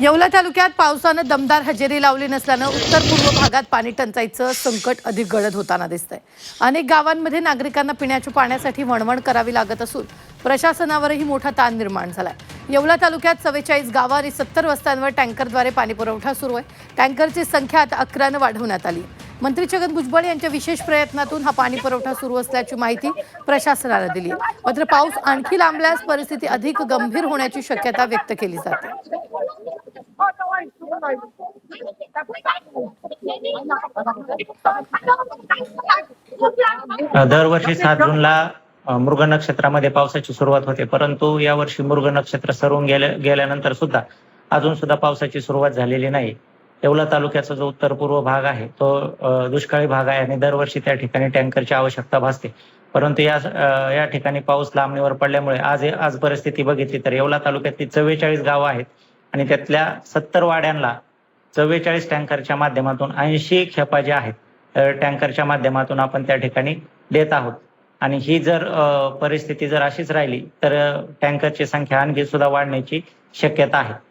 येवला तालुक्यात पावसानं दमदार हजेरी लावली नसल्यानं उत्तर पूर्व भागात पाणी टंचाईचं संकट अधिक गळत होताना दिसतंय। अनेक गावांमध्ये नागरिकांना पिण्याच्या पाण्यासाठी वणवण करावी लागत असून प्रशासनावरही मोठा ताण निर्माण झालाय। येवला तालुक्यात 44 गावं आणि 70 वस्त्यांवर टँकरद्वारे पाणी पुरवठा सुरू आहे। टँकरची संख्या आता 11ने वाढवण्यात आली। मंत्री छगन भुजबळ यांच्या विशेष प्रयत्नातून हा पाणी पुरवठा सुरू असल्याची माहिती प्रशासनाला दिली आहे। मात्र पाऊस आणखी लांबल्यास परिस्थिती अधिक गंभीर होण्याची शक्यता व्यक्त केली जाते। दरवर्षी 7 जूनला मृग नक्षत्रामध्ये पावसाची सुरुवात होते, परंतु यावर्षी मृग नक्षत्र सरून गेल्यानंतर सुद्धा अजून सुद्धा पावसाची सुरुवात झालेली नाही। येवला तालुक्याचा जो उत्तर पूर्व भाग आहे तो दुष्काळी भाग आहे आणि दरवर्षी त्या ठिकाणी टँकरची आवश्यकता भासते। परंतु या ठिकाणी पाऊस लांबणीवर पडल्यामुळे आज परिस्थिती बघितली तर येवला तालुक्यातील 44 गावं आहेत आणि त्यातल्या 70 वाड्यांना 44 टँकरच्या माध्यमातून 80 खेपा ज्या आहेत टँकरच्या माध्यमातून आपण त्या ठिकाणी देत आहोत। आणि ही जर परिस्थिती जर अशीच राहिली तर टँकरची संख्या आणखी सुद्धा वाढण्याची शक्यता आहे।